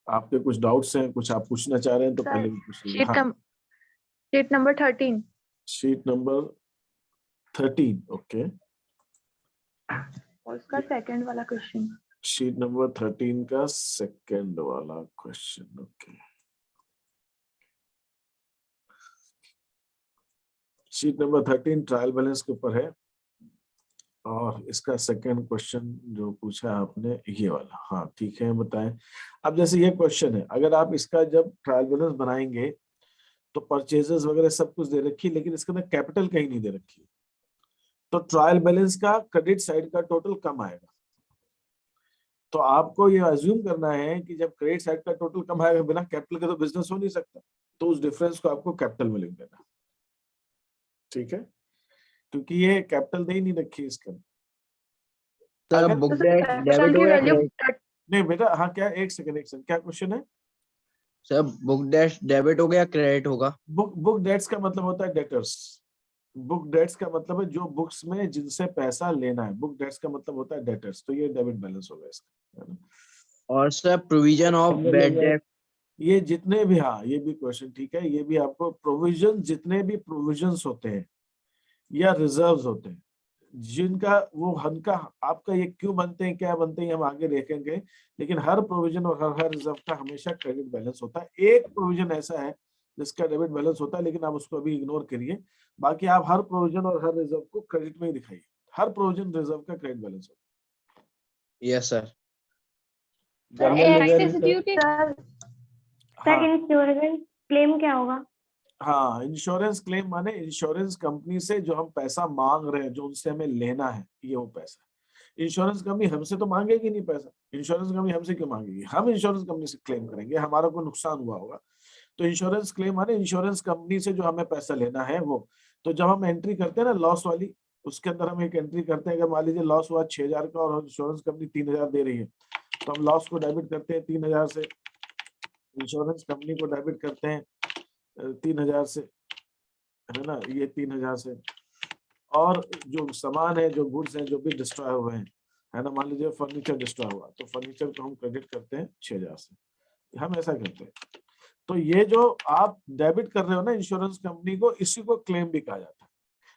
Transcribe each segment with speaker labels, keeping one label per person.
Speaker 1: आपके कुछ डाउट्स हैं, कुछ आप पूछना चाह रहे हैं तो
Speaker 2: सर,
Speaker 1: पहले भी पूछ लीजिए। हाँ,
Speaker 2: sheet number 13।
Speaker 1: Sheet number 13, okay.
Speaker 2: और उसका सेकंड वाला क्वेश्चन।
Speaker 1: शीट नंबर 13 का सेकंड वाला question, okay. Sheet number 13 trial balance के ऊपर है और इसका सेकंड क्वेश्चन जो पूछा आपने ये वाला। हाँ ठीक है, बताएं। अब जैसे ये क्वेश्चन है, अगर आप इसका जब ट्रायल बैलेंस बनाएंगे तो परचेजेस वगैरह सब कुछ दे रखी है, लेकिन इसके अंदर कैपिटल कहीं नहीं दे रखी है, तो ट्रायल बैलेंस का क्रेडिट साइड का टोटल कम आएगा। तो आपको ये अज्यूम करना है कि जब क्रेडिट साइड का टोटल कम आएगा, बिना कैपिटल के तो बिजनेस हो नहीं सकता, तो उस डिफरेंस को आपको कैपिटल में लिख देना। ठीक है, क्योंकि ये कैपिटल दे ही नहीं रखी है इसके अंदर।
Speaker 3: सर बुक डेट डेबिट हो या क्रेडिट?
Speaker 1: नहीं बेटा, हाँ क्या, एक सेकंड क्या क्वेश्चन है?
Speaker 3: सर बुक डेट डेबिट होगा या क्रेडिट होगा?
Speaker 1: बुक डेट्स का मतलब होता है डेटर्स। बुक डेट्स का मतलब है जो बुक्स में जिनसे पैसा लेना है, बुक डेट्स का मतलब होता है डेटर्स, तो ये डेबिट बैलेंस होगा इसका, है ना।
Speaker 3: और sir provision of bad debt?
Speaker 1: ये जितने भी, हाँ ये भी क्वेश्चन ठीक है, ये भी आपको प्रोविजन, जितने भी प्रोविजंस होते हैं या रिजर्व्स होते हैं, जिनका वो हनका आपका ये क्यों बनते हैं, क्या बनते हैं, हम आगे देखेंगे। लेकिन हर प्रोविजन और हर रिजर्व का हमेशा क्रेडिट बैलेंस होता है। एक प्रोविजन ऐसा है जिसका डेबिट बैलेंस होता है, लेकिन आप उसको अभी इग्नोर करिए। बाकी आप हर प्रोविजन और हर रिजर्व को क्रेडिट में ही दिखाइए। हर प्रोविजन रिजर्व का क्रेडिट बैलेंस होता
Speaker 3: है। Yes sir.
Speaker 4: क्लेम क्या होगा?
Speaker 1: हाँ, इंश्योरेंस क्लेम माने इंश्योरेंस कंपनी से जो हम पैसा मांग रहे हैं, जो उनसे हमें लेना है, ये वो पैसा है। इंश्योरेंस कंपनी हमसे तो मांगेगी नहीं पैसा, इंश्योरेंस कंपनी हमसे क्यों मांगेगी? हम इंश्योरेंस कंपनी से क्लेम करेंगे, हमारा कोई नुकसान हुआ होगा। तो इंश्योरेंस क्लेम माने इंश्योरेंस कंपनी से जो हमें पैसा लेना है वो। तो जब हम एंट्री करते हैं ना लॉस वाली, उसके अंदर हम एक एंट्री करते हैं, अगर मान लीजिए लॉस हुआ 6,000 का और इंश्योरेंस कंपनी 3,000 दे रही है, तो हम लॉस को डेबिट करते हैं 3,000 से, इंश्योरेंस कंपनी को डेबिट करते हैं 3,000 से, है ना, ये 3,000 से। और जो सामान है, जो गुड्स हैं, जो भी डिस्ट्रॉय हुए हैं, है ना, मान लीजिए फर्नीचर डिस्ट्रॉय हुआ, तो फर्नीचर को हम क्रेडिट करते हैं 6,000 से। हम ऐसा करते हैं। तो ये जो आप डेबिट कर रहे हो ना इंश्योरेंस कंपनी को, इसी को क्लेम भी कहा जाता है।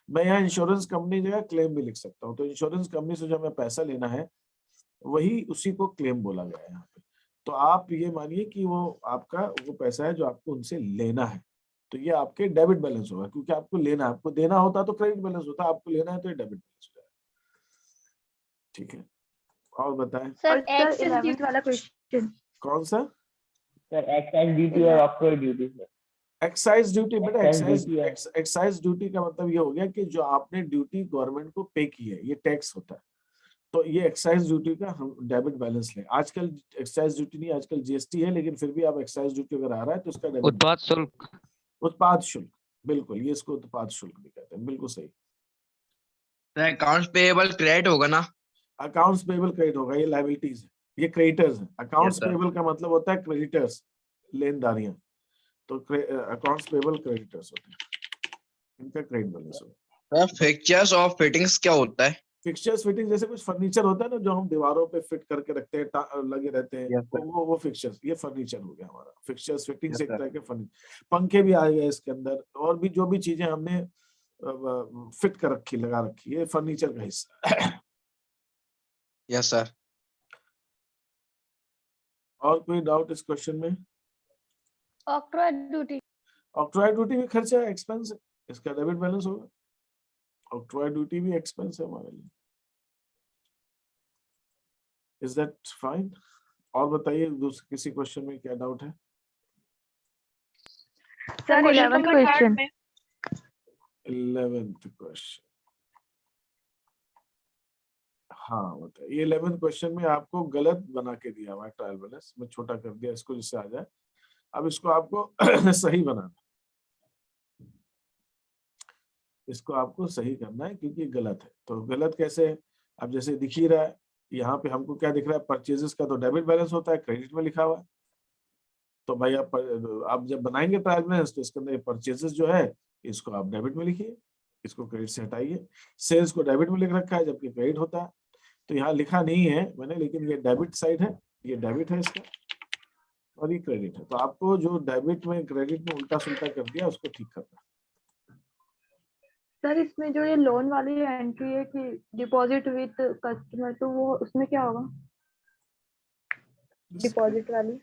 Speaker 1: मैं यहाँ इंश्योरेंस कंपनी जगह क्लेम भी लिख सकता हूँ। तो इंश्योरेंस कंपनी से जो हमें पैसा लेना है, वही उसी को क्लेम बोला गया है यहाँ पे। तो आप ये मानिए कि वो आपका वो पैसा है जो आपको उनसे लेना है, तो ये आपके डेबिट बैलेंस होगा, क्योंकि आपको लेना, आपको देना होता तो क्रेडिट बैलेंस होता, आपको लेना है तो ये डेबिट बैलेंस हो जाएगा। ठीक है, और बताएं।
Speaker 2: सर एक्सेस ड्यूटी वाला क्वेश्चन।
Speaker 1: कौन सा?
Speaker 3: सर एक्साइज ड्यूटी और octroi duty sir.
Speaker 1: Excise duty बेटा, एक्साइज ड्यूटी का मतलब ये हो गया कि जो आपने ड्यूटी गवर्नमेंट को पे की है, ये टैक्स होता है। तो ये एक्साइज ड्यूटी का हम डेबिट बैलेंस लें। आजकल एक्साइज ड्यूटी नहीं, आजकल जीएसटी है, लेकिन फिर भी आप एक्साइज ड्यूटी अगर आ रहा है तो उसका डेबिट।
Speaker 5: उत्पाद शुल्क।
Speaker 1: उत्पाद शुल्क, बिल्कुल, ये इसको उत्पाद शुल्क भी कहते हैं, बिल्कुल सही।
Speaker 3: अकाउंट्स पेएबल क्रेडिट होगा ना?
Speaker 1: अकाउंट्स पेएबल क्रेडिट होगा, ये लायबिलिटीज है, ये क्रेडिटर्स है। अकाउंट्स पेएबल का मतलब होता है क्रेडिटर्स, लेनदारियां। तो अकाउंट्स पेएबल क्रेडिटर्स होते हैं, इनका क्रेडिट बैलेंस होगा।
Speaker 3: फिक्चर्स और फिटिंग्स क्या होता है?
Speaker 1: फिक्चर्स फिटिंग जैसे कुछ फर्नीचर होता है ना, जो हम दीवारों पे फिट करके रखते हैं, लगे रहते हैं, वो फिक्चर्स, ये फर्नीचर हो गया हमारा। फिक्चर्स फिटिंग्स एक तरह के फर्नीचर। पंखे भी आ गए इसके अंदर, और भी जो भी चीजें हमने फिट कर रखी, लगा रखी, ये फर्नीचर का हिस्सा।
Speaker 3: Yes sir.
Speaker 1: और कोई डाउट इस क्वेश्चन में?
Speaker 2: Octroi duty.
Speaker 1: ऑक्ट्रॉय ड्यूटी भी खर्चा है, एक्सपेंस है, इसका डेबिट बैलेंस होगा। ऑक्ट्रॉय ड्यूटी भी एक्सपेंस है हमारे लिए। Is that fine? और बताइए दूसरे किसी क्वेश्चन में क्या डाउट है?
Speaker 2: Sir 11th question.
Speaker 1: 11th question, हाँ बताइए। ये 11th क्वेश्चन में आपको गलत बना के दिया हुआ है ट्रायल बैलेंस, मैं छोटा कर दिया इसको जिससे आ जाए। अब इसको आपको सही बनाना, इसको आपको सही करना है, क्योंकि गलत है। तो गलत कैसे है? अब जैसे दिख ही रहा है यहाँ पे, हमको क्या दिख रहा है, परचेजेस का तो डेबिट बैलेंस होता है, क्रेडिट में लिखा हुआ है। तो भाई आप जब बनाएंगे ट्रायल बैलेंस, तो इसके अंदर परचेजेस जो है इसको आप डेबिट में लिखिए, इसको क्रेडिट से हटाइए। सेल्स को डेबिट में लिख रखा है, जबकि क्रेडिट होता है। तो यहाँ लिखा नहीं है मैंने, लेकिन ये डेबिट साइड है, ये डेबिट है इसका, और ये क्रेडिट है। तो आपको जो डेबिट में क्रेडिट में उल्टा सुल्टा कर दिया उसको ठीक करना है।
Speaker 2: सर इसमें जो ये लोन वाली एंट्री है कि डिपॉजिट विद कस्टमर, तो वो उसमें क्या होगा? डिपॉजिट वाली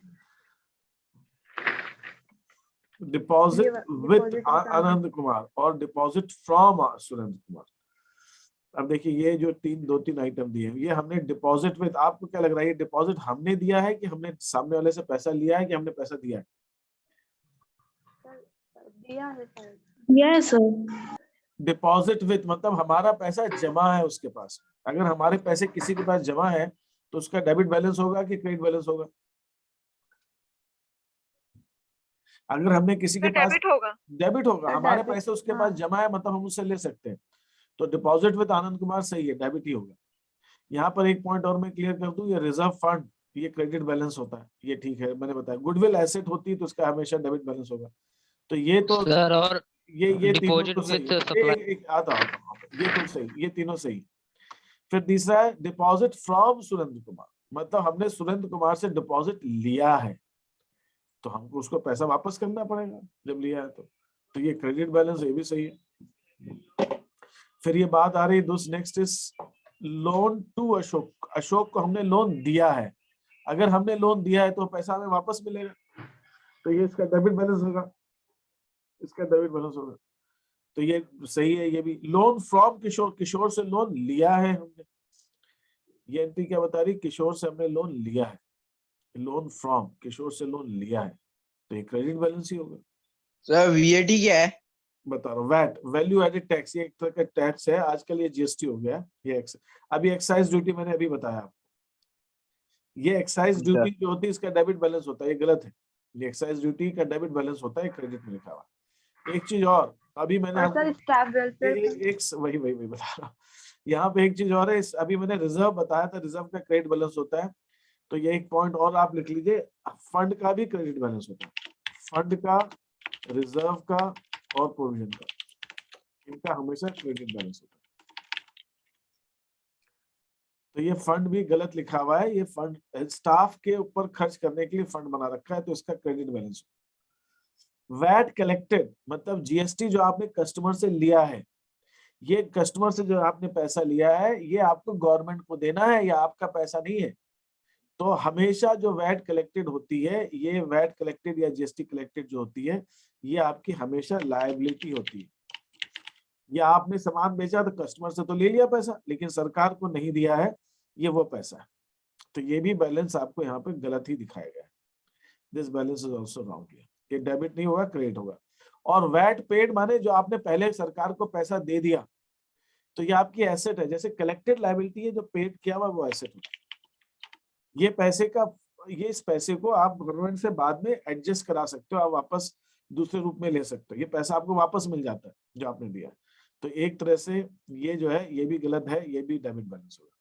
Speaker 1: deposit with
Speaker 2: deposit
Speaker 1: Anand Kumar और डिपॉजिट फ्रॉम सुरेंद्र कुमार। अब देखिए ये जो दो तीन आइटम दिए हैं, ये हमने डिपॉजिट विद, आपको क्या लग रहा है ये डिपॉजिट हमने दिया है कि हमने सामने वाले से पैसा लिया है कि हमने पैसा दिया है?
Speaker 2: दिया है sir.
Speaker 4: Yes sir.
Speaker 1: Deposit with मतलब हमारा पैसा जमा है उसके पास। अगर हमारे पैसे किसी के पास जमा है तो उसका डेबिट बैलेंस होगा कि क्रेडिट बैलेंस होगा? अगर हमने किसी के पास डेबिट होगा, हमारे
Speaker 2: डेबिट,
Speaker 1: पैसे उसके
Speaker 2: हाँ।
Speaker 1: पास जमा है मतलब हम उससे ले सकते हैं। तो डिपॉजिट विद आनंद कुमार सही है, डेबिट ही होगा। यहाँ पर एक पॉइंट और मैं क्लियर कर दूं, ये रिजर्व फंड ये क्रेडिट बैलेंस होता है, ये ठीक है मैंने बताया। गुडविल एसेट होती है तो उसका हमेशा डेबिट बैलेंस होगा। तो ये तो
Speaker 5: सर और
Speaker 1: ये तीनों
Speaker 5: डिपॉजिट
Speaker 1: तो सही
Speaker 5: विथ
Speaker 1: है।
Speaker 5: सप्लाई।
Speaker 1: एक आता ये तो सही, ये तीनों सही। फिर तीसरा है डिपॉजिट फ्रॉम सुरेंद्र कुमार, मतलब हमने सुरेंद्र कुमार से डिपॉजिट लिया है तो हमको उसको पैसा वापस करना पड़ेगा जब लिया है तो ये क्रेडिट बैलेंस, ये भी सही है। फिर ये बात आ रही है next is loan to Ashok. Ashok को हमने लोन दिया है, अगर हमने लोन दिया है तो पैसा हमें वापस मिलेगा, तो ये इसका डेबिट बैलेंस होगा, इसका डेबिट बैलेंस होगा। तो ये सही है। ये भी लोन फ्रॉम किशोर, किशोर से लोन लिया है हमने, ये एंट्री क्या बता रही, किशोर से हमने लोन लिया है। लोन फ्रॉम किशोर से लोन लिया है तो ये क्रेडिट बैलेंस ही होगा।
Speaker 3: सर वीएटी क्या है?
Speaker 1: बता रहा हूँ, वैट वैल्यू एडेड टैक्स, ये एक तरह का टैक्स है, आजकल ये जीएसटी हो गया। ये अभी एक्साइज ड्यूटी मैंने अभी बताया आपको, ये एक्साइज ड्यूटी जो होती है इसका डेबिट बैलेंस होता है, ये गलत है। ये एक्साइज ड्यूटी का डेबिट बैलेंस होता है, क्रेडिट में लिखा हुआ। एक चीज और अभी मैंने
Speaker 2: और सर स्टाफ वेलफेयर
Speaker 1: एक वही बता रहा हूँ। यहाँ पे एक चीज और है, अभी मैंने रिजर्व बताया था, रिजर्व का क्रेडिट बैलेंस होता है। तो ये एक पॉइंट और आप लिख लीजिए, फंड का भी क्रेडिट बैलेंस होता है। फंड का, रिजर्व का और प्रोविजन का, इनका हमेशा क्रेडिट बैलेंस होता है। तो ये फंड भी गलत लिखा हुआ है, ये फंड स्टाफ के ऊपर खर्च करने के लिए फंड बना रखा है तो इसका क्रेडिट बैलेंस। वैट कलेक्टेड मतलब जीएसटी जो आपने कस्टमर से लिया है, ये कस्टमर से जो आपने पैसा लिया है ये आपको गवर्नमेंट को देना है, या आपका पैसा नहीं है। तो हमेशा जो वैट कलेक्टेड होती है, ये वैट कलेक्टेड या जीएसटी कलेक्टेड जो होती है, ये आपकी हमेशा लायबिलिटी होती है। या आपने सामान बेचा तो कस्टमर से तो ले लिया पैसा, लेकिन सरकार को नहीं दिया है, ये वो पैसा है। तो ये भी बैलेंस आपको यहाँ पे गलत ही दिखाया गया है। This balance is also wrong here, ये डेबिट नहीं होगा, क्रेडिट होगा। और वैट पेड माने जो आपने पहले सरकार को पैसा दे दिया, तो ये आपकी एसेट है। जैसे कलेक्टेड लायबिलिटी है, जो पेड किया हुआ वो एसेट है। ये पैसे का, ये इस पैसे को आप गवर्नमेंट से बाद में एडजस्ट करा सकते हो, आप वापस दूसरे रूप में ले सकते हो, ये पैसा आपको वापस मिल जाता है जो आपने दिया। तो एक तरह से ये जो है ये भी गलत है, ये भी डेबिट बैलेंस होगा।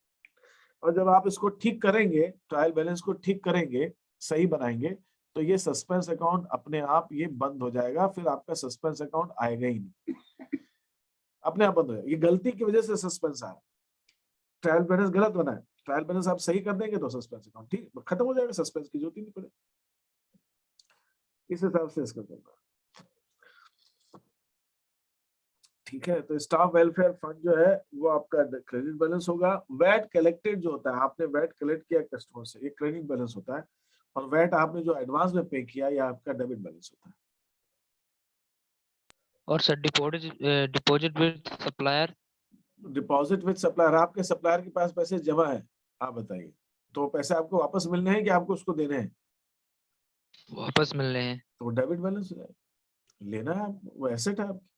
Speaker 1: और जब आप इसको ठीक करेंगे, ट्रायल बैलेंस को ठीक करेंगे, सही बनाएंगे, तो ये सस्पेंस अकाउंट अपने आप ये बंद हो जाएगा, फिर आपका सस्पेंस अकाउंट आएगा ही नहीं, अपने आप बंद हो जाएगा। ये गलती की वजह से सस्पेंस आया, ट्रायल बैलेंस गलत बना है, ट्रायल बैलेंस आप सही कर देंगे तो सस्पेंस अकाउंट ठीक खत्म हो जाएगा, सस्पेंस की जरूरत ही नहीं पड़ेगी। इस हिसाब से इसका करना, ठीक है। तो स्टाफ वेलफेयर फंड जो है वो आपका क्रेडिट बैलेंस होगा। वैट कलेक्टेड जो होता है, आपने वैट कलेक्ट किया कस्टमर से, ये क्रेडिट बैलेंस होता है। और वैट आपने जो एडवांस में पे किया, ये आपका डेबिट बैलेंस होता है।
Speaker 5: और sir deposit with supplier.
Speaker 1: Deposit with supplier, आपके सप्लायर के पास पैसे जमा है, आप बताइए, तो पैसे आपको वापस मिलने हैं कि आपको उसको देने हैं?
Speaker 5: वापस मिल रहे हैं।
Speaker 1: तो डेबिट बैलेंस हो जाएगा, लेना है आपको, वो एसेट है आपकी।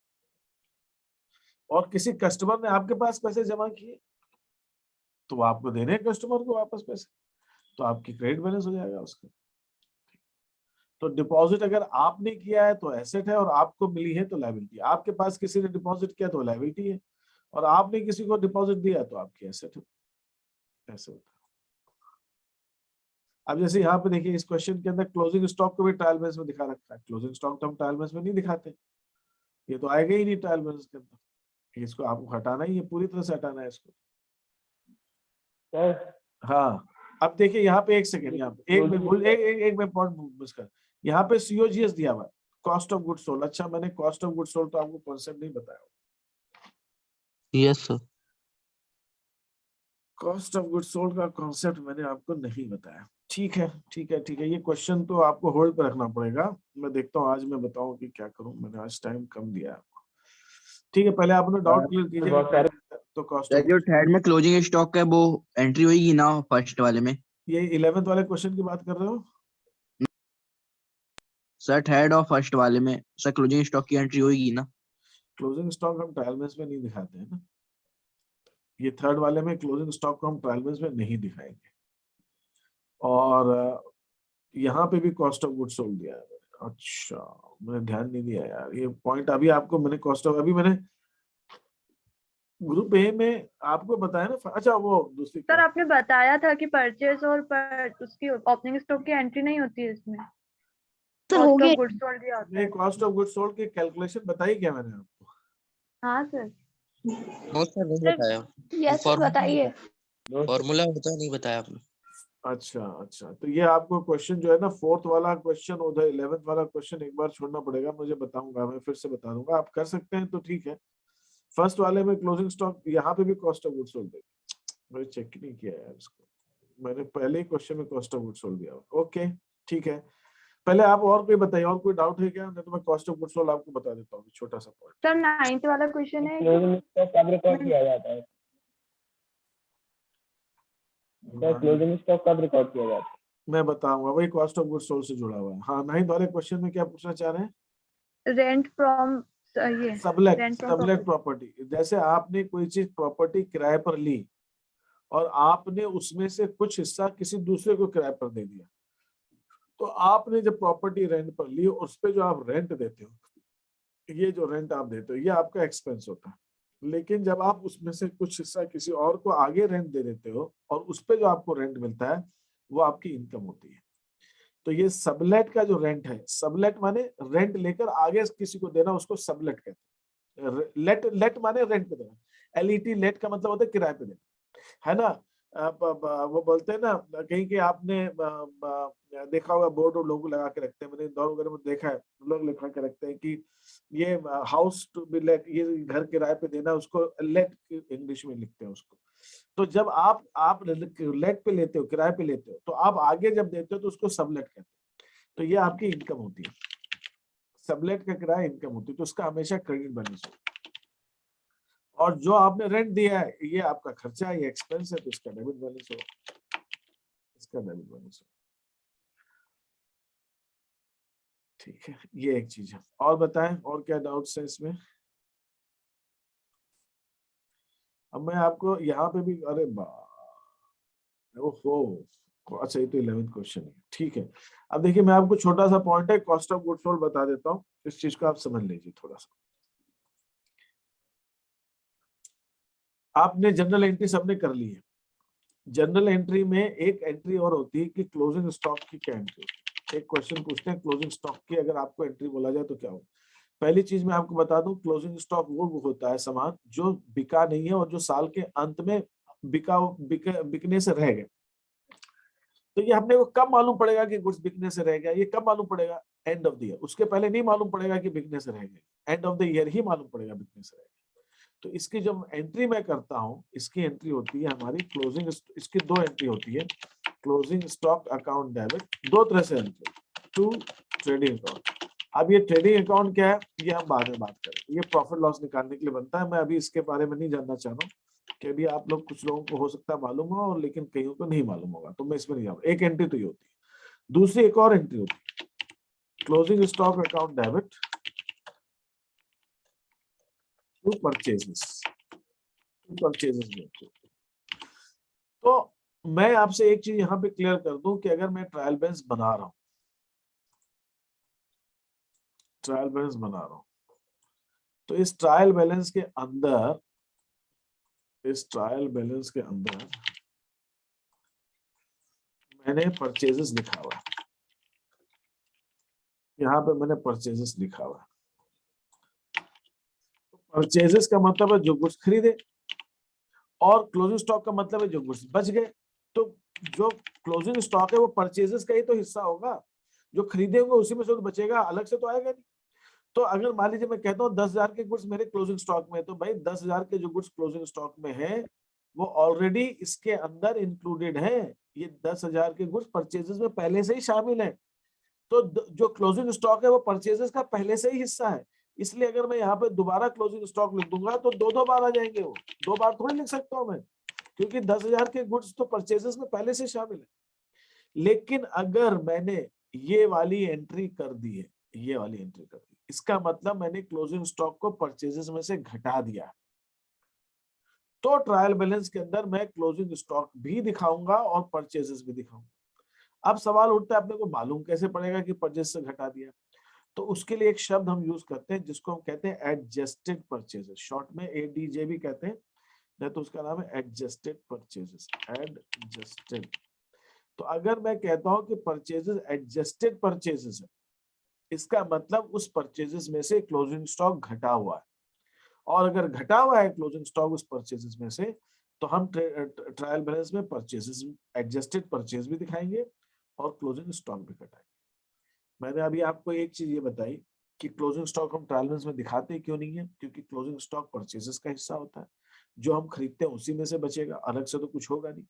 Speaker 1: और किसी कस्टमर ने आपके पास पैसे जमा किए तो वो आपको देने हैं कस्टमर को वापस पैसे, तो आपकी क्रेडिट बैलेंस हो जाएगा उसका। तो डिपॉजिट अगर आपने किया है तो एसेट है, और आपको मिली है तो लायबिलिटी। आपके पास किसी ने डिपॉजिट किया तो लायबिलिटी है, और आपने किसी को डिपॉजिट दिया तो आपकी एसेट है। ऐसे होता है। अब जैसे यहाँ पे देखिए, इस क्वेश्चन के अंदर क्लोजिंग स्टॉक को भी ट्रायल बैलेंस में दिखा रखा है। क्लोजिंग स्टॉक तो हम ट्रायल बैलेंस में नहीं दिखाते, ये तो आएगा ही नहीं ट्रायल बैलेंस के अंदर। इसको आपको हटाना ही है, पूरी तरह से हटाना है इसको। हाँ अब देखिए यहाँ पे एक सेकेंड, यहाँ पे एक मैं पॉइंट मिस कर, यहाँ पे COGS दिया हुआ है, कॉस्ट ऑफ गुड सोल्ड। अच्छा मैंने कॉस्ट ऑफ गुड सोल्ड तो आपको कॉन्सेप्ट नहीं बताया।
Speaker 5: Yes sir.
Speaker 1: Cost of good sold का कॉन्सेप्ट मैंने आपको नहीं बताया। ठीक है ठीक है ठीक है, ये क्वेश्चन तो आपको होल्ड पे रखना पड़ेगा। मैं देखता हूँ आज मैं बताऊं कि क्या करूं, मैंने आज टाइम कम दिया आपको। ठीक है, पहले आप अपना डाउट क्लियर कीजिए। तो कॉस्ट
Speaker 3: सर
Speaker 1: ऑफ
Speaker 3: जो थर्ड में क्लोजिंग स्टॉक है वो एंट्री होगी ना फर्स्ट वाले में?
Speaker 1: ये 11th वाले क्वेश्चन की बात कर रहे हो?
Speaker 3: सर थर्ड और फर्स्ट वाले में सर क्लोजिंग स्टॉक की एंट्री होगी ना?
Speaker 1: क्लोजिंग स्टॉक हम ट्रायल बैलेंस में नहीं दिखाते हैं ना, ये थर्ड वाले में क्लोजिंग स्टॉक को हम ट्रायल बैलेंस में नहीं दिखाएंगे। और यहाँ पे भी कॉस्ट ऑफ गुड सोल्ड दिया है। अच्छा मैंने ध्यान नहीं दिया यार, ये पॉइंट अभी आपको मैंने कॉस्ट ऑफ, अभी मैंने ग्रुप ए में आपको बताया ना। अच्छा वो दूसरी
Speaker 2: सर आपने बताया था कि परचेज और उसकी ओपनिंग स्टॉक की एंट्री नहीं होती है इसमें, कॉस्ट ऑफ गुड्स सोल्ड दिया होता है।
Speaker 1: कॉस्ट ऑफ गुड सोल्ड की कैलकुलेशन बताई क्या मैंने आपको?
Speaker 2: हाँ सर।
Speaker 5: नो सर नहीं बताया।
Speaker 4: यस सर बताइए।
Speaker 5: फॉर्मूला होता है नहीं बताया आपने।
Speaker 1: अच्छा अच्छा, तो ये आपको क्वेश्चन जो है ना, फोर्थ वाला क्वेश्चन, उधर 11th वाला क्वेश्चन एक बार छोड़ना पड़ेगा, मुझे बताऊंगा, मैं फिर से बता दूंगा, आप कर सकते हैं तो ठीक है। फर्स्ट वाले में क्लोजिंग स्टॉक, यहाँ पे भी कॉस्ट ऑफ गुड सोल्ड है, मैंने चेक नहीं किया यार इसको, मैंने पहले ही क्वेश्चन में कॉस्ट ऑफ गुड सोल्ड दिया। ओके ठीक है, पहले आप और कोई बताइए, और कोई डाउट है क्या? नहीं तो मैं कॉस्ट ऑफ गुड सोल्ड आपको बता देता हूँ, छोटा सा पॉइंट।
Speaker 2: सर 9th वाला क्वेश्चन है
Speaker 6: क्लोजिंग स्टॉक कब रिकॉर्ड किया जाता है? सर क्लोजिंग स्टॉक कब रिकॉर्ड किया जाता है?
Speaker 1: मैं बताऊंगा, वही कॉस्ट ऑफ गुड सोल्ड से जुड़ा हुआ है। हाँ 9th वाले क्वेश्चन में क्या पूछना चाह रहे हैं?
Speaker 2: रेंट फ्रॉम ये
Speaker 1: sublet,
Speaker 2: rent from
Speaker 1: sublet property. जैसे आपने कोई चीज प्रॉपर्टी किराए पर ली और आपने उसमें से कुछ हिस्सा किसी दूसरे को किराए पर दे दिया, तो आपने जब प्रॉपर्टी रेंट पर ली, उस पे जो आप रेंट देते हो, ये जो रेंट आप देते हो ये आपका एक्सपेंस होता है। लेकिन जब आप उसमें से कुछ हिस्सा किसी और को आगे रेंट दे देते हो और उस पे जो आपको रेंट मिलता है वो आपकी इनकम होती है। तो ये सबलेट का जो रेंट है, सबलेट माने रेंट लेकर आगे किसी को देना, उसको सबलेट कहते हैं। लेट माने रेंट पे देना, LET लेट का मतलब होता है किराए पे देना, है ना। वो बोलते हैं ना, कहीं के आपने देखा होगा बोर्ड और लोग लगा के रखते हैं, मैंने इंदौर वगैरह में देखा है, लोग लिखा के रखते हैं कि ये हाउस टू बी लेट, ये घर किराए पे देना, उसको लेट इंग्लिश में लिखते हैं उसको। तो जब आप लेट पे लेते हो, किराए पे लेते हो, तो आप आगे जब देते हो तो उसको सबलेट कहते हैं। तो ये आपकी इनकम होती है, सबलेट का किराया इनकम होती है, तो उसका हमेशा क्रेडिट बैलेंस हो। और जो आपने रेंट दिया है ये आपका खर्चा है, ये एक्सपेंस है, तो इसका डेबिट बैलेंस हो, इसका डेबिट बैलेंस हो। ठीक है, ये एक चीज है। और बताएं और क्या डाउट्स है इसमें? अब मैं आपको यहाँ पे भी, अरे ओहो, अच्छा ये तो 11th क्वेश्चन है, ठीक है। अब देखिए मैं आपको छोटा सा पॉइंट है कॉस्ट ऑफ गुड सोल्ड बता देता हूँ, इस चीज को आप समझ लीजिए थोड़ा सा। आपने जनरल एंट्री सबने कर ली है, जनरल एंट्री में एक एंट्री और होती है कि क्लोजिंग स्टॉक की क्या एंट्री होती है। एक क्वेश्चन पूछते हैं क्लोजिंग स्टॉक की, अगर आपको एंट्री बोला जाए तो क्या होगा। पहली चीज मैं आपको बता दूं, क्लोजिंग स्टॉक वो होता है सामान जो बिका नहीं है और जो साल के अंत में बिकने से रह गए। तो ये हमने को कब मालूम पड़ेगा कि गुड्स बिकने से रह गया, ये कब मालूम पड़ेगा? एंड ऑफ द ईयर, उसके पहले नहीं मालूम पड़ेगा कि बिकने से रह गए, एंड ऑफ द ईयर ही मालूम पड़ेगा बिकने से रह गए। तो इसकी जब एंट्री मैं करता हूँ, इसकी एंट्री होती है हमारी क्लोजिंग, इसकी दो एंट्री होती है, क्लोजिंग स्टॉक अकाउंट डेबिट, दो तरह से एंट्री, टू ट्रेडिंग अकाउंट। अब ये ट्रेडिंग अकाउंट क्या है ये हम बाद में बात करें, ये प्रॉफिट लॉस निकालने के लिए बनता है, मैं अभी इसके बारे में नहीं जानना चाह रहा हूँ कि अभी आप लोग, कुछ लोगों को हो सकता है मालूम हो और लेकिन कईयों को नहीं मालूम होगा, तो मैं इसमें नहीं जाऊंगा। एक एंट्री तो ये होती है। दूसरी एक और एंट्री होती है, closing stock account debit to purchases, तो मैं आपसे एक चीज यहाँ पे क्लियर कर दूं कि अगर मैं ट्रायल बैलेंस बना रहा हूं, तो इस ट्रायल बैलेंस के अंदर, मैंने परचेजेस लिखा हुआ है, यहाँ पे मैंने परचेजेस लिखा हुआ है। परचेजेस का मतलब है जो गुड्स खरीदे, और क्लोजिंग स्टॉक का मतलब है जो गुड्स बच गए। तो जो क्लोजिंग स्टॉक है वो परचेजेस का ही तो हिस्सा होगा, जो खरीदे होंगे उसी में से तो बचेगा, अलग से तो आएगा नहीं। तो अगर मान लीजिए मैं कहता हूँ 10,000 के गुड्स मेरे क्लोजिंग स्टॉक में है, तो भाई 10,000 के जो गुड्स क्लोजिंग स्टॉक में है वो ऑलरेडी इसके अंदर इंक्लूडेड है। ये 10,000 के गुड्स परचेजेस में पहले से ही शामिल है। तो जो क्लोजिंग स्टॉक है वो परचेजेस का पहले से ही हिस्सा है। इसलिए अगर मैं यहाँ पे दोबारा क्लोजिंग स्टॉक लिख दूंगा तो दो बार आ जाएंगे, वो 2 बार थोड़ी लिख सकता हूँ मैं, क्योंकि 10,000 के गुड्स तो परचेजेस में पहले से शामिल है। लेकिन अगर मैंने ये वाली एंट्री कर दी है, ये वाली एंट्री कर दी, इसका मतलब मैंने क्लोजिंग स्टॉक को परचेजेस में से घटा दिया, तो ट्रायल बैलेंस के अंदर मैं क्लोजिंग स्टॉक भी दिखाऊंगा और परचेजेस भी दिखाऊंगा। अब सवाल उठता है अपने को मालूम कैसे पड़ेगा कि परचेज से घटा दिया? तो उसके लिए एक शब्द हम यूज करते हैं जिसको हम कहते हैं एडजस्टेड परचेजेस, शॉर्ट में एडीजे भी कहते हैं, नहीं तो उसका नाम है एडजस्टेड परचेजेस, एडजस्टेड। तो अगर मैं कहता हूं कि परचेजेस एडजस्टेड परचेजेस है, इसका मतलब उस परचेजेस में से क्लोजिंग स्टॉक घटा हुआ है, और अगर घटा हुआ है क्लोजिंग स्टॉक उस परचेजेस में से, तो हम ट्रायल बैलेंस में परचेजेस एडजस्टेड परचेज भी दिखाएंगे और क्लोजिंग स्टॉक भी घटाएंगे। मैंने अभी आपको एक चीज ये बताई कि क्लोजिंग स्टॉक हम ट्रायल बैलेंस में दिखाते क्यों नहीं है, क्योंकि क्लोजिंग स्टॉक परचेजेस का हिस्सा होता है, जो हम खरीदते हैं उसी में से बचेगा, अलग से तो कुछ होगा नहीं।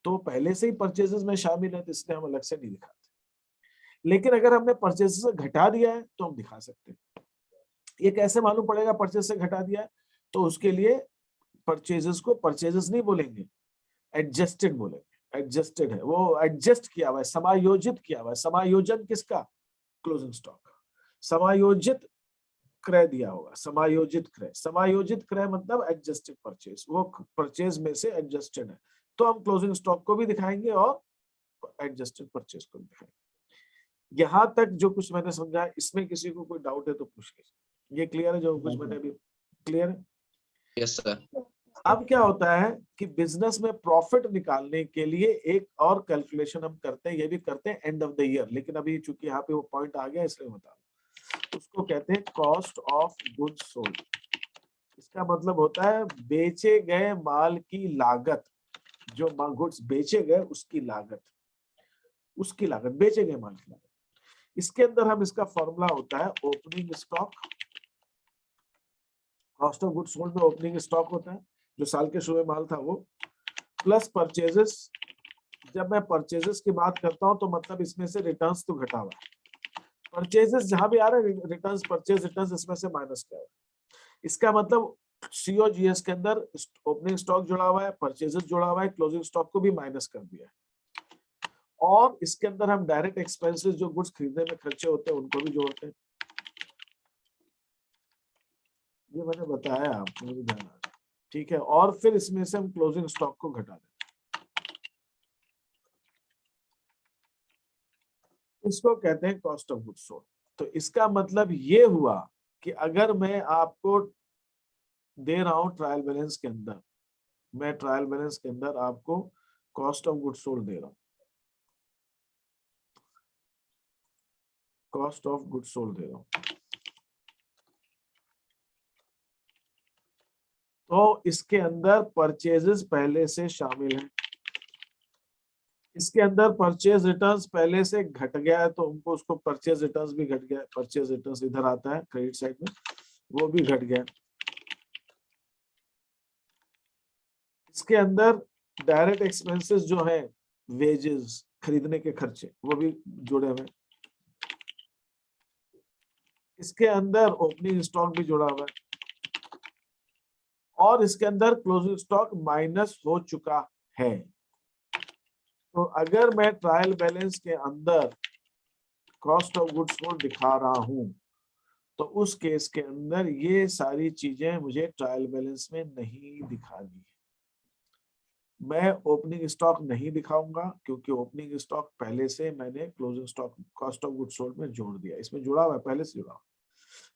Speaker 1: तो पहले से ही परचेजेस में शामिल है, तो इसलिए हम अलग से नहीं दिखाते। लेकिन अगर हमने परचेजेस से घटा दिया है तो हम दिखा सकते हैं। ये कैसे मालूम पड़ेगा परचेज से घटा दिया है? तो उसके लिए परचेजेस को परचेजेस नहीं बोलेंगे, एडजस्टेड बोलेंगे। एडजस्टेड है, वो एडजस्ट किया हुआ है, समायोजित किया हुआ है। समायोजन किसका? क्लोजिंग स्टॉक का। समायोजित क्रय दिया होगा, समायोजित क्रय। समायोजित क्रय मतलब एडजस्टेड परचेज, वो परचेज में से एडजस्टेड है, तो हम क्लोजिंग स्टॉक को भी दिखाएंगे और एडजस्टेड परचेज को भी दिखाएंगे। यहां तक जो कुछ मैंने समझा, इसमें किसी को कोई डाउट है तो पूछ लीजिए। ये क्लियर है जो कुछ मैंने अभी? क्लियर है?
Speaker 3: Yes sir.
Speaker 1: अब क्या होता है कि बिजनेस में प्रॉफिट निकालने के लिए एक और कैलकुलेशन हम करते हैं, ये भी करते हैं एंड ऑफ द ईयर, लेकिन अभी चूंकि यहाँ पे वो पॉइंट आ गया इसलिए बता रहा। उसको कहते हैं कॉस्ट ऑफ गुड्स सोल्ड। इसका मतलब होता है बेचे गए माल की लागत, जो गुड्स बेचे गए उसकी लागत, उसकी लागत, बेचे गए माल की लागत। इसके अंदर हम इसका फॉर्मूला होता है opening stock. Cost of goods sold में ओपनिंग स्टॉक होता है, जो साल के शुरू में माल था वो, प्लस परचेजेस। जब मैं परचेजेस की बात करता हूं तो मतलब इसमें से रिटर्न्स तो घटा हुआ है। परचेजेस जहां भी आ रहा है रिटर्न्स, परचेज रिटर्न्स, इसमें से माइनस किया हुआ है। इसका मतलब सीओजीएस के अंदर ओपनिंग स्टॉक जुड़ा हुआ है, परचेजेस जुड़ा हुआ है, क्लोजिंग स्टॉक को भी माइनस कर दिया है। और इसके अंदर हम डायरेक्ट एक्सपेंसेस, जो गुड्स खरीदने में खर्चे होते हैं, उनको भी जोड़ते हैं। ये मैंने बताया आपको, मुझे ध्यान आ गया, ठीक है। और फिर इसमें से हम क्लोजिंग स्टॉक को घटा देते हैं, इसको कहते हैं कॉस्ट ऑफ गुड्स सोल्ड। तो इसका मतलब ये हुआ कि अगर मैं आपको दे रहा हूं ट्रायल बैलेंस के अंदर, मैं ट्रायल बैलेंस के अंदर आपको कॉस्ट ऑफ गुड्स सोल्ड दे रहा हूं, कॉस्ट ऑफ गुड्स सोल्ड दे रहा हूं, तो इसके अंदर परचेजेस पहले से शामिल हैं। इसके अंदर परचेज रिटर्न्स पहले से घट गया है, तो हमको उसको परचेज रिटर्न्स भी घट गया है। परचेज रिटर्न्स इधर आता है क्रेडिट साइड में, वो भी घट गया। इसके अंदर डायरेक्ट एक्सपेंसेस जो है, वेजेस, खरीदने के खर्चे, वो भी जुड़े हुए। इसके अंदर ओपनिंग स्टॉक भी जुड़ा हुआ है, और इसके अंदर क्लोजिंग स्टॉक माइनस हो चुका है। तो अगर मैं ट्रायल बैलेंस के अंदर कॉस्ट ऑफ गुड्स सोल्ड दिखा रहा हूं, तो उस केस के अंदर ये सारी चीजें मुझे ट्रायल बैलेंस में नहीं दिखानी है। मैं ओपनिंग स्टॉक नहीं दिखाऊंगा, क्योंकि ओपनिंग स्टॉक पहले से मैंने closing stock cost of goods sold में जोड़ दिया, इसमें जुड़ा हुआ है, पहले से जुड़ा हुआ।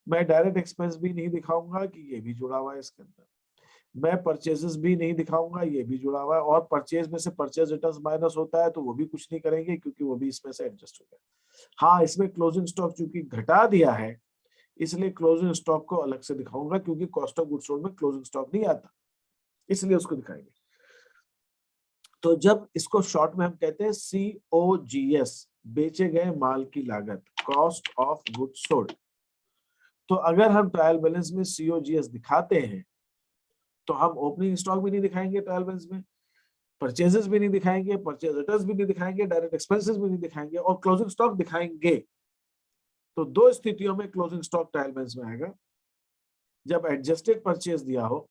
Speaker 1: मैं डायरेक्ट एक्सपेंस भी नहीं दिखाऊंगा कि ये भी जुड़ा हुआ है इसके अंदर। मैं परचेजेस भी नहीं दिखाऊंगा, ये भी जुड़ा हुआ है। और परचेज में से परचेज रिटर्न्स माइनस होता है, तो वो भी कुछ नहीं करेंगे, क्योंकि वो भी इसमें से एडजस्ट हो गया। हाँ, इसमें क्लोजिंग स्टॉक चूंकि घटा दिया है, इसलिए क्लोजिंग स्टॉक को अलग से दिखाऊंगा, क्योंकि कॉस्ट ऑफ गुड्स सोल्ड में क्लोजिंग स्टॉक नहीं आता, इसलिए उसको दिखाएंगे। तो जब इसको शॉर्ट में हम कहते हैं COGS, बेचे गए माल की लागत, कॉस्ट ऑफ गुड सोल्ड। तो अगर हम ट्रायल बैलेंस में COGS दिखाते हैं तो हम ओपनिंग स्टॉक भी नहीं दिखाएंगे ट्रायल बैलेंस में, परचेजेस भी नहीं दिखाएंगे, परचेज रिटर्न्स भी नहीं दिखाएंगे, डायरेक्ट एक्सपेंसेस भी नहीं दिखाएंगे, और क्लोजिंग स्टॉक दिखाएंगे। तो दो स्थितियों में क्लोजिंग स्टॉक ट्रायल बैलेंस में आएगा, जब एडजस्टेड परचेज दिया हो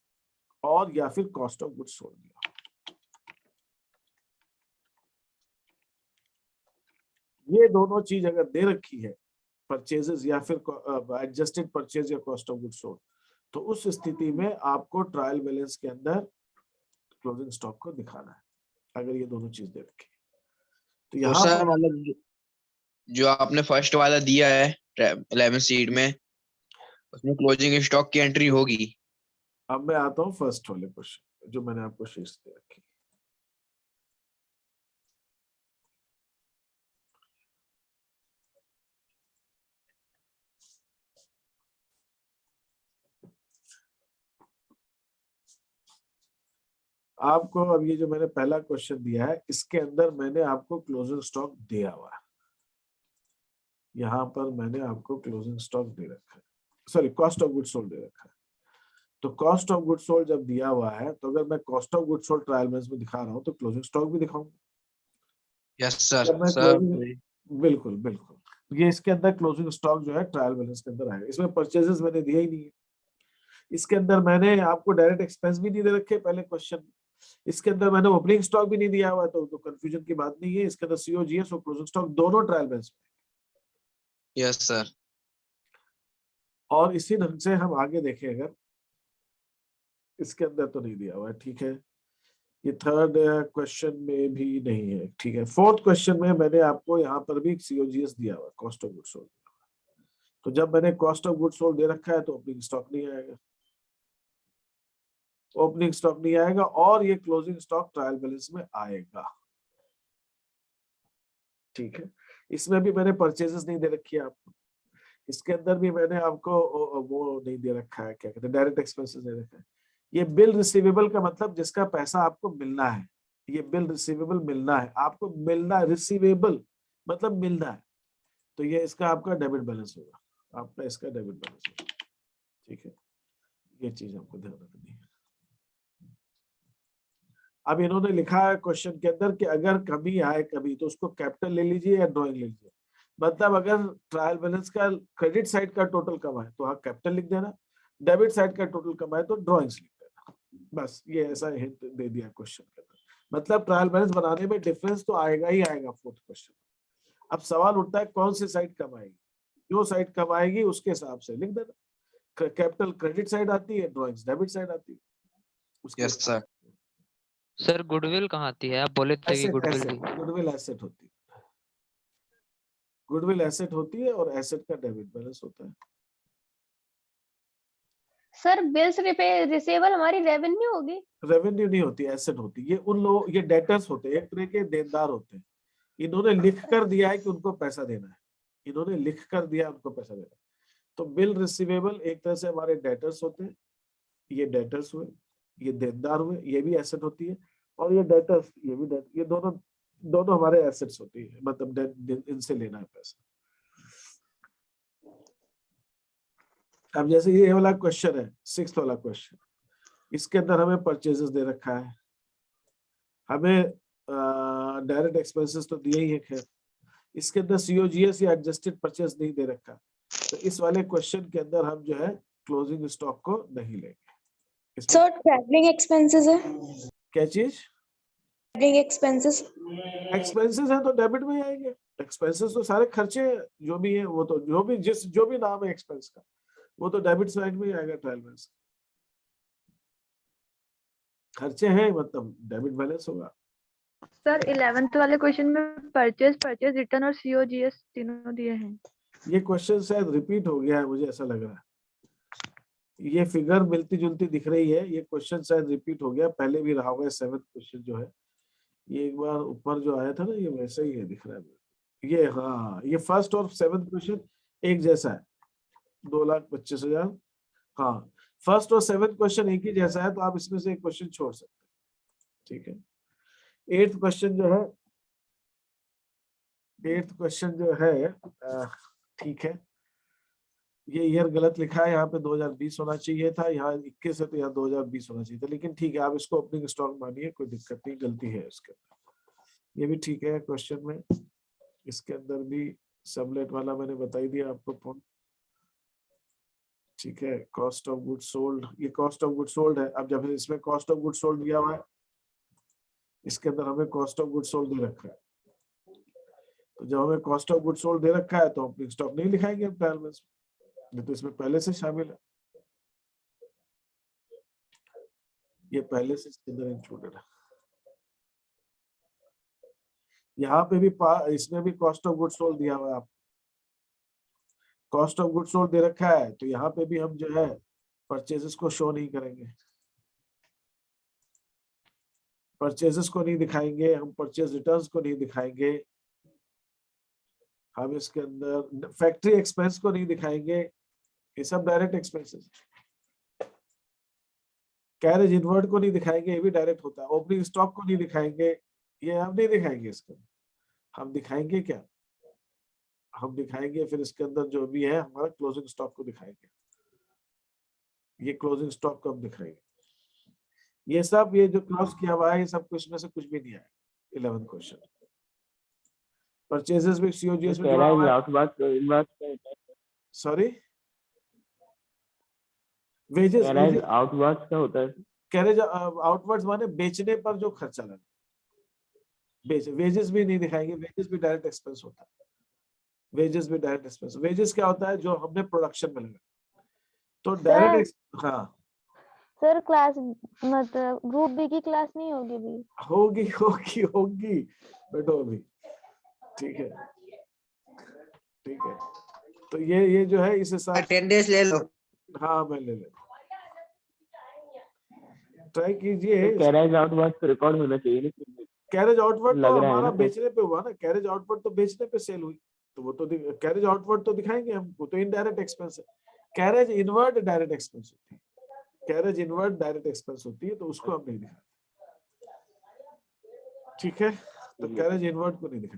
Speaker 1: और या फिर कॉस्ट ऑफ गुड्स सोल्ड दिया हो। ये दोनों चीज अगर दे रखी है, परचेजेस या फिर एडजस्टेड परचेज या कॉस्ट ऑफ गुड्स सोल्ड, तो उस स्थिति में आपको ट्रायल बैलेंस के अंदर क्लोजिंग स्टॉक को दिखाना है, अगर ये दोनों चीज दे रखी है। तो
Speaker 3: तो
Speaker 1: यहाँ
Speaker 3: सर मतलब जो आपने फर्स्ट वाला दिया है 11 सीट में, उसमें क्लोजिंग स्टॉक की एंट्री होगी।
Speaker 1: अब मैं आता हूँ फर्स्ट वाले क्वेश्चन जो मैंने आपको शीर्ष दे रखी। आपको अब ये जो मैंने पहला क्वेश्चन दिया है, इसके अंदर मैंने आपको क्लोजिंग स्टॉक दिया हुआ है। यहाँ पर मैंने आपको क्लोजिंग स्टॉक दे रखा है, sorry cost of goods sold दे रखा है। तो कॉस्ट ऑफ गुड्स सोल्ड जब दिया हुआ है, तो अगर मैं cost of goods sold trial balance में दिखा रहा हूँ तो क्लोजिंग स्टॉक भी दिखाऊंगा।
Speaker 3: Yes sir.
Speaker 1: जब मैं
Speaker 3: सर
Speaker 1: बिल्कुल बिल्कुल, ये इसके अंदर क्लोजिंग स्टॉक जो है ट्रायल बैलेंस के अंदर आएगा। इसमें परचेजेस मैंने दिया ही नहीं है, इसके अंदर मैंने आपको डायरेक्ट एक्सपेंस भी नहीं दे रखे पहले क्वेश्चन, इसके अंदर मैंने ओपनिंग स्टॉक भी नहीं दिया हुआ, तो कंफ्यूजन की बात नहीं है। इसके अंदर COGS और क्लोजिंग स्टॉक दोनों ट्रायल बैलेंस में।
Speaker 3: Yes sir.
Speaker 1: और इसी ढंग से हम आगे देखें, अगर इसके अंदर तो नहीं दिया हुआ है, ठीक है। ये थर्ड क्वेश्चन में भी नहीं है, ठीक है। फोर्थ क्वेश्चन में मैंने आपको यहाँ पर भी COGS दिया हुआ है, कॉस्ट ऑफ गुड्स सोल्ड। तो जब मैंने कॉस्ट ऑफ गुड्स सोल्ड दे रखा है तो ओपनिंग स्टॉक नहीं आएगा, ओपनिंग स्टॉक नहीं आएगा, और ये क्लोजिंग स्टॉक ट्रायल बैलेंस में आएगा, ठीक है। इसमें भी मैंने परचेजेस नहीं दे रखी है आपको, इसके अंदर भी मैंने आपको वो नहीं दे रखा है, क्या कहते हैं, डायरेक्ट एक्सपेंसेस दे रखा है। ये बिल रिसीवेबल का मतलब जिसका पैसा आपको मिलना है, ये बिल रिसीवेबल मिलना है आपको, मिलना है, रिसीवेबल मतलब मिलना है, तो ये इसका आपका डेबिट बैलेंस होगा, आपका इसका डेबिट बैलेंस होगा, ठीक है। ये चीज आपको ध्यान रखनी है। अब इन्होंने लिखा है क्वेश्चन के अंदर कि अगर कमी आए कभी तो उसको कैपिटल ले लीजिए या ड्राइंग ले लीजिए। मतलब अगर ट्रायल बैलेंस का क्रेडिट साइड का टोटल कम है तो आप कैपिटल लिख देना, डेबिट साइड का टोटल कम है तो ड्राइंग्स लिख देना, बस ये ऐसा हिंट दे दिया क्वेश्चन के अंदर। मतलब ट्रायल बैलेंस बनाने में डिफरेंस तो आएगा ही आएगा फोर्थ क्वेश्चन। अब सवाल उठता है कौन सी साइड कम आएगी, जो साइड कम आएगी उसके हिसाब से लिख देना, कैपिटल क्रेडिट साइड आती है, ड्राइंग्स डेबिट साइड आती है, उसके
Speaker 3: यस सर।
Speaker 5: सर गुडविल कहाँ आती है? आप बोले थे कि गुडविल थी।
Speaker 1: गुडविल एसेट होती है, गुडविल एसेट होती है और एसेट का डेबिट बैलेंस होता है।
Speaker 4: सर बिल्स रिसीवेबल हमारी रेवेन्यू होगी?
Speaker 1: रेवेन्यू नहीं होती, एसेट होती है। ये उन लोग, ये डेटर्स होते हैं, एक तरह के देनदार होते हैं। इन्होंने लिख कर दिया है कि उनको पैसा देना है, इन्होंने लिख कर दिया उनको पैसा देना है। तो बिल रिसीवेबल एक तरह से हमारे डेटर्स होते हैं, ये डेटर्स हुए, ये देनदार हुए, ये भी एसेट होती है, और ये डेटर्स, ये भी डेट, ये दोनों हमारे एसेट्स होती है, मतलब इनसे लेना है पैसा। अब जैसे ये वाला क्वेश्चन है, 6th वाला क्वेश्चन, इसके अंदर हमें परचेजेस दे रखा है, हमें डायरेक्ट एक्सपेंसेस तो दिए ही है, खैर इसके अंदर COGS या एडजस्टेड परचेज नहीं दे रखा, तो इस वाले क्वेश्चन के अंदर हम जो है क्लोजिंग स्टॉक को नहीं लेंगे।
Speaker 7: सर ट्रैवलिंग एक्सपेंसेस है,
Speaker 1: क्या चीज?
Speaker 7: Travelling expenses.
Speaker 1: एक्सपेंसेस है तो डेबिट में ही आएंगे, एक्सपेंसेस तो सारे खर्चे जो भी है वो तो जो भी नाम है एक्सपेंस का वो तो डेबिट साइड में ही आएगा ट्रायल बैलेंस। खर्चे हैं मतलब डेबिट बैलेंस होगा।
Speaker 2: सर 11th वाले क्वेश्चन में परचेज रिटर्न और COGS तीनों दिए हैं।
Speaker 1: ये क्वेश्चन शायद रिपीट हो गया है, मुझे ऐसा लग रहा है। ये फिगर मिलती जुलती दिख रही है, ये क्वेश्चन शायद रिपीट हो गया, पहले भी रहा होगा। 7th क्वेश्चन जो है, ये एक बार ऊपर जो आया था ना, ये वैसे ही है दिख रहा है ये। हाँ, ये फर्स्ट और 7th क्वेश्चन एक जैसा है, 2,25,000। हाँ, फर्स्ट और 7th क्वेश्चन एक ही जैसा है, तो आप इसमें से एक क्वेश्चन छोड़ सकते हैं, ठीक है। 8th क्वेश्चन जो है, 8th क्वेश्चन जो है ठीक है, ये ईयर गलत लिखा है, यहाँ पे 2020 होना चाहिए था, यहाँ 21 है तो यहाँ 2020 होना चाहिए था, लेकिन ठीक है आप इसको ओपनिंग स्टॉक मानिए, कोई दिक्कत नहीं, गलती है इसके अंदर, ये भी ठीक है क्वेश्चन में। इसके अंदर भी सबलेट वाला मैंने बता ही दिया आपको पॉइंट, ठीक है। कॉस्ट ऑफ गुड सोल्ड, ये कॉस्ट ऑफ गुड सोल्ड है। अब जब इसमें कॉस्ट ऑफ गुड सोल्ड दिया हुआ है, इसके अंदर हमें कॉस्ट ऑफ गुड सोल्ड दे रखा है, तो जब हमें कॉस्ट ऑफ गुड सोल्ड दे रखा है तो ओपनिंग स्टॉक नहीं लिखाएंगे हम ट्रायल बैलेंस में, तो इसमें पहले से शामिल है, ये पहले से इसके अंदर इंक्लूडेड है। यहाँ पे भी इसमें भी कॉस्ट ऑफ गुड सोल्ड दिया हुआ है, आप कॉस्ट ऑफ गुड सोल्ड दे रखा है, तो यहाँ पे भी हम जो है परचेजेस को शो नहीं करेंगे, परचेजेस को नहीं दिखाएंगे, हम परचेज रिटर्न्स को नहीं दिखाएंगे, हम इसके अंदर फैक्ट्री एक्सपेंस को नहीं दिखाएंगे, ये सब डायरेक्ट एक्सपेंसेस। कैरेज इनवर्ड को नहीं दिखाएंगे, ये भी डायरेक्ट होता है। ओपनिंग स्टॉक को नहीं दिखाएंगे, ये हम नहीं दिखाएंगे इसके अंदर। हम दिखाएंगे क्या, हम दिखाएंगे फिर इसके अंदर जो भी है हमारा क्लोजिंग स्टॉक को दिखाएंगे, ये क्लोजिंग स्टॉक को हम दिखाएंगे। ये सब ये जो क्लोज किया हुआ है ये सब कुछ में से कुछ भी नहीं आया। 11th क्वेश्चन परचेजेस में सीओजीएस में जोड़ा हुआ है।
Speaker 6: आउटवर्ड्स इनवर्ड्स का होता है,
Speaker 1: सॉरी वेजेस,
Speaker 6: आउटवर्ड्स का होता है।
Speaker 1: कैरेज आउटवर्ड्स माने बेचने पर जो खर्चा लगा, वेजेस भी नहीं दिखाएंगे, वेजेस भी डायरेक्ट एक्सपेंस होता है, वेजेस भी डायरेक्ट एक्सपेंस। वेजेस क्या होता है, जो हमने प्रोडक्शन में लगा, तो डायरेक्ट। हाँ
Speaker 4: सर क्लास मतलब ग्रुप बी की क्लास नहीं होगी भी?
Speaker 1: होगी होगी होगी बैठो अभी, ठीक है ठीक है। तो ये जो है इस हिसाब से
Speaker 3: अटेंडेंस ले लो।
Speaker 1: हाँ मैं ले लेता, ट्राई कीजिए।
Speaker 6: कैरेज आउटवर्ड्स रिकॉर्ड होना चाहिए, लेकिन
Speaker 1: कैरेज आउटवर्ड तो
Speaker 6: लग रहा है
Speaker 1: हमारा
Speaker 6: ना,
Speaker 1: बेचने पे हुआ ना, कैरेज आउटवर्ड तो बेचने पे सेल हुई, तो वो तो कैरेज आउटवर्ड तो दिखाएंगे हमको, तो इनडायरेक्ट एक्सपेंस है। कैरेज इनवर्ड डायरेक्ट एक्सपेंस होती है, कैरेज इनवर्ड डायरेक्ट एक्सपेंस होती है, तो उसको हम नहीं दिखाते, ठीक है। तो कैरेज इनवर्ड को नहीं दिखाएंगे।